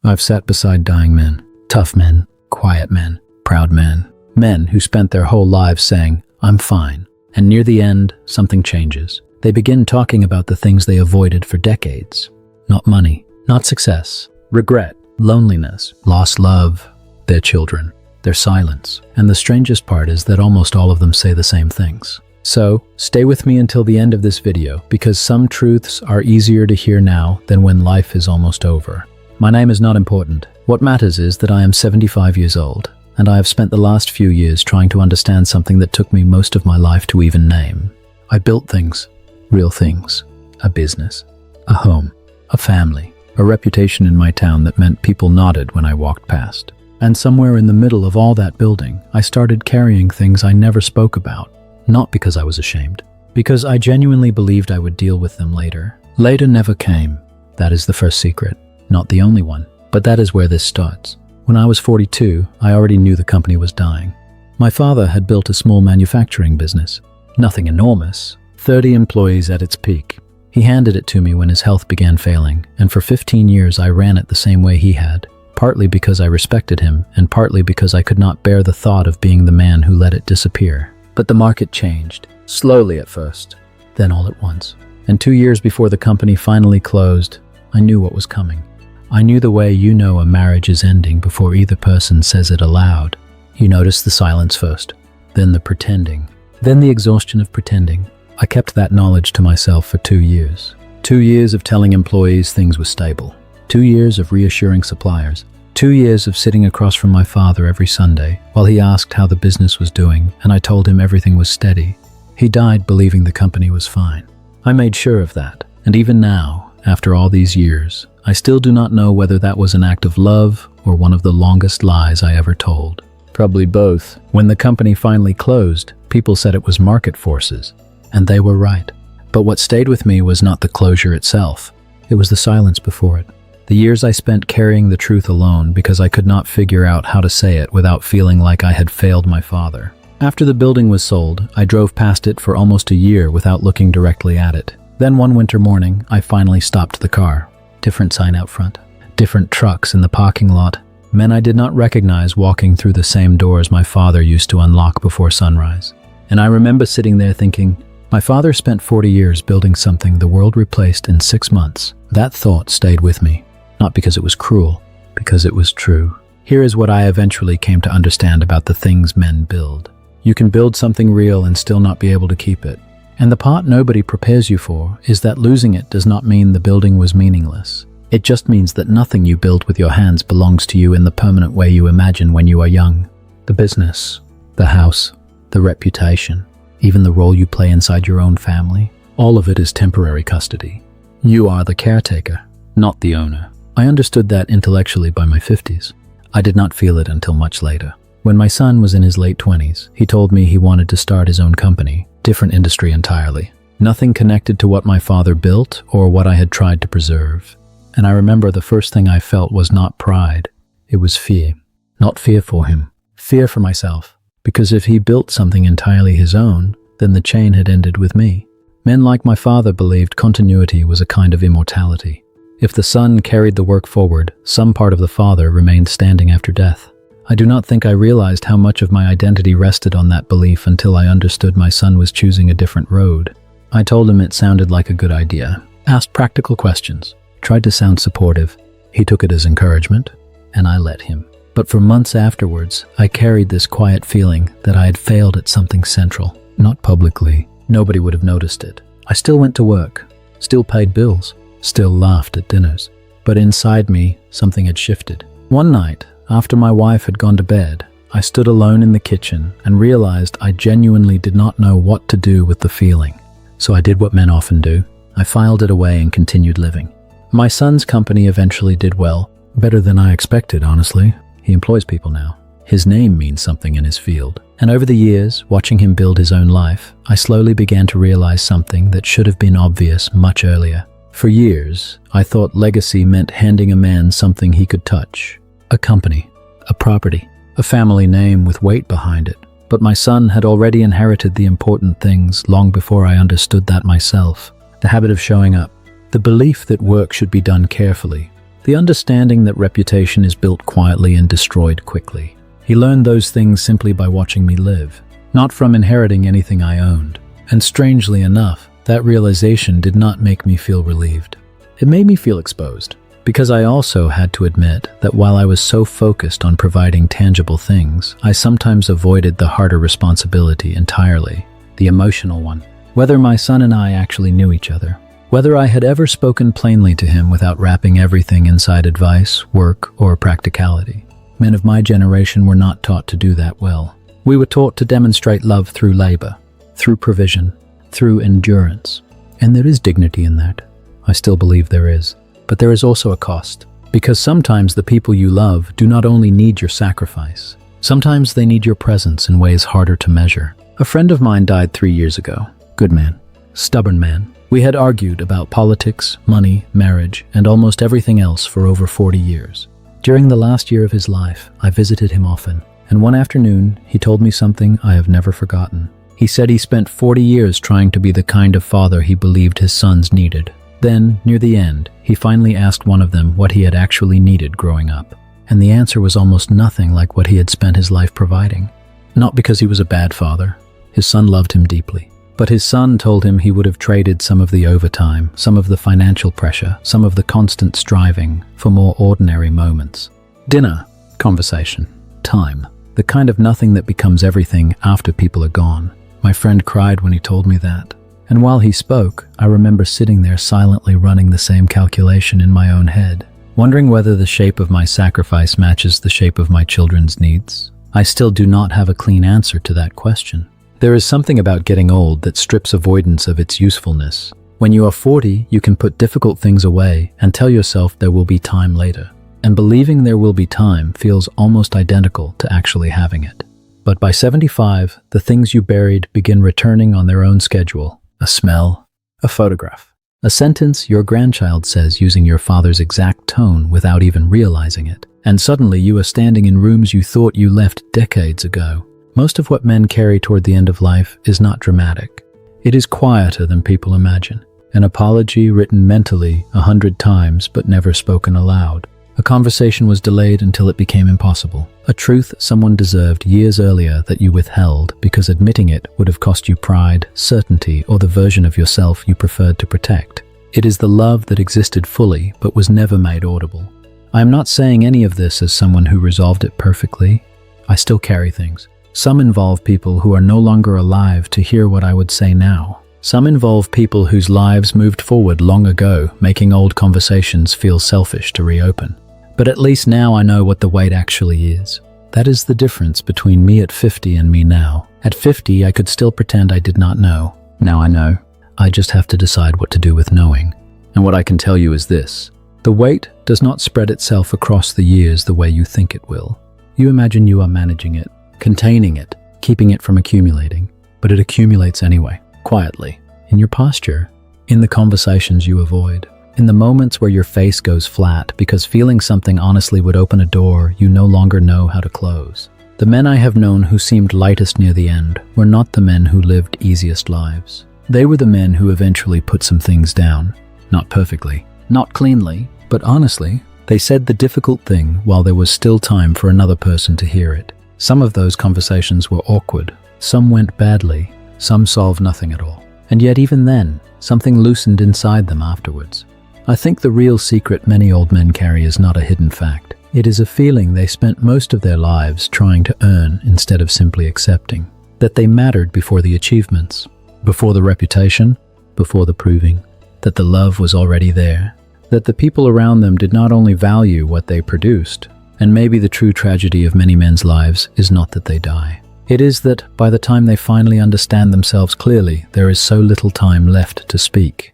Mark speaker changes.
Speaker 1: I've sat beside dying men, tough men, quiet men, proud men, men who spent their whole lives saying, "I'm fine." And near the end, something changes. They begin talking about the things they avoided for decades. Not money, not success, regret, loneliness, lost love, their children, their silence. And the strangest part is that almost all of them say the same things. So, stay with me until the end of this video, because some truths are easier to hear now than when life is almost over. My name is not important. What matters is that I am 75 years old, and I have spent the last few years trying to understand something that took me most of my life to even name. I built things, real things, a business, a home, a family, a reputation in my town that meant people nodded when I walked past. And somewhere in the middle of all that building, I started carrying things I never spoke about. Not because I was ashamed, because I genuinely believed I would deal with them later. Later never came. That is the first secret. Not the only one, but that is where this starts. When I was 42, I already knew the company was dying. My father had built a small manufacturing business. Nothing enormous, 30 employees at its peak. He handed it to me when his health began failing, and for 15 years I ran it the same way he had, partly because I respected him, and partly because I could not bear the thought of being the man who let it disappear. But the market changed, slowly at first, then all at once. And 2 years before the company finally closed, I knew what was coming. I knew the way you know a marriage is ending before either person says it aloud. You notice the silence first, then the pretending, then the exhaustion of pretending. I kept that knowledge to myself for 2 years. 2 years of telling employees things were stable. 2 years of reassuring suppliers. 2 years of sitting across from my father every Sunday while he asked how the business was doing, and I told him everything was steady. He died believing the company was fine. I made sure of that, and even now, after all these years, I still do not know whether that was an act of love or one of the longest lies I ever told. Probably both. When the company finally closed, people said it was market forces, and they were right. But what stayed with me was not the closure itself. It was the silence before it. The years I spent carrying the truth alone because I could not figure out how to say it without feeling like I had failed my father. After the building was sold, I drove past it for almost a year without looking directly at it. Then one winter morning, I finally stopped the car. Different sign out front. Different trucks in the parking lot. Men I did not recognize walking through the same doors my father used to unlock before sunrise. And I remember sitting there thinking, my father spent 40 years building something the world replaced in 6 months. That thought stayed with me. Not because it was cruel, because it was true. Here is what I eventually came to understand about the things men build. You can build something real and still not be able to keep it. And the part nobody prepares you for is that losing it does not mean the building was meaningless. It just means that nothing you build with your hands belongs to you in the permanent way you imagine when you are young. The business, the house, the reputation, even the role you play inside your own family, all of it is temporary custody. You are the caretaker, not the owner. I understood that intellectually by my 50s. I did not feel it until much later. When my son was in his late 20s, he told me he wanted to start his own company, different industry entirely. Nothing connected to what my father built or what I had tried to preserve. And I remember the first thing I felt was not pride. It was fear. Not fear for him, fear for myself. Because if he built something entirely his own, then the chain had ended with me. Men like my father believed continuity was a kind of immortality. If the son carried the work forward, some part of the father remained standing after death. I do not think I realized how much of my identity rested on that belief until I understood my son was choosing a different road. I told him it sounded like a good idea, asked practical questions, tried to sound supportive. He took it as encouragement, and I let him. But for months afterwards, I carried this quiet feeling that I had failed at something central. Not publicly. Nobody would have noticed it. I still went to work, still paid bills, still laughed at dinners. But inside me, something had shifted. One night, after my wife had gone to bed, I stood alone in the kitchen and realized I genuinely did not know what to do with the feeling. So I did what men often do. I filed it away and continued living. My son's company eventually did well. Better than I expected, honestly. He employs people now. His name means something in his field. And over the years, watching him build his own life, I slowly began to realize something that should have been obvious much earlier. For years, I thought legacy meant handing a man something he could touch. A company, a property, a family name with weight behind it. But my son had already inherited the important things long before I understood that myself. The habit of showing up. The belief that work should be done carefully. The The understanding that reputation is built quietly and destroyed quickly. He learned those things simply by watching me live, not from inheriting anything I owned. And strangely enough, that realization did not make me feel relieved. It made me feel exposed, because I also had to admit that while I was so focused on providing tangible things, I sometimes avoided the harder responsibility entirely, the emotional one. Whether my son and I actually knew each other, whether I had ever spoken plainly to him without wrapping everything inside advice, work, or practicality. Men of my generation were not taught to do that well. We were taught to demonstrate love through labor, through provision, through endurance. And there is dignity in that. I still believe there is. But there is also a cost, because sometimes the people you love do not only need your sacrifice. Sometimes they need your presence in ways harder to measure. A friend of mine died 3 years ago. Good man. Stubborn man. We had argued about politics, money, marriage, and almost everything else for over 40 years. During the last year of his life, I visited him often, and one afternoon, he told me something I have never forgotten. He said he spent 40 years trying to be the kind of father he believed his sons needed. Then, near the end, he finally asked one of them what he had actually needed growing up. And the answer was almost nothing like what he had spent his life providing. Not because he was a bad father. His son loved him deeply. But his son told him he would have traded some of the overtime, some of the financial pressure, some of the constant striving for more ordinary moments. Dinner, conversation, time. The kind of nothing that becomes everything after people are gone. My friend cried when he told me that. And while he spoke, I remember sitting there silently running the same calculation in my own head, wondering whether the shape of my sacrifice matches the shape of my children's needs. I still do not have a clean answer to that question. There is something about getting old that strips avoidance of its usefulness. When you are 40, you can put difficult things away and tell yourself there will be time later. And believing there will be time feels almost identical to actually having it. But by 75, the things you buried begin returning on their own schedule. A smell, a photograph, a sentence your grandchild says using your father's exact tone without even realizing it. And suddenly you are standing in rooms you thought you left decades ago. Most of what men carry toward the end of life is not dramatic. It is quieter than people imagine. An apology written mentally 100 times but never spoken aloud. A conversation was delayed until it became impossible. A truth someone deserved years earlier that you withheld because admitting it would have cost you pride, certainty, or the version of yourself you preferred to protect. It is the love that existed fully but was never made audible. I am not saying any of this as someone who resolved it perfectly. I still carry things. Some involve people who are no longer alive to hear what I would say now. Some involve people whose lives moved forward long ago, making old conversations feel selfish to reopen. But at least now I know what the weight actually is. That is the difference between me at 50 and me now. At 50, I could still pretend I did not know. Now I know. I just have to decide what to do with knowing. And what I can tell you is this. The weight does not spread itself across the years the way you think it will. You imagine you are managing it, containing it, keeping it from accumulating. But it accumulates anyway, quietly, in your posture, in the conversations you avoid. In the moments where your face goes flat because feeling something honestly would open a door you no longer know how to close. The men I have known who seemed lightest near the end were not the men who lived easiest lives. They were the men who eventually put some things down. Not perfectly, not cleanly, but honestly. They said the difficult thing while there was still time for another person to hear it. Some of those conversations were awkward. Some went badly. Some solved nothing at all. And yet even then, something loosened inside them afterwards. I think the real secret many old men carry is not a hidden fact. It is a feeling they spent most of their lives trying to earn instead of simply accepting. That they mattered before the achievements, before the reputation, before the proving. That the love was already there. That the people around them did not only value what they produced. And maybe the true tragedy of many men's lives is not that they die. It is that by the time they finally understand themselves clearly, there is so little time left to speak.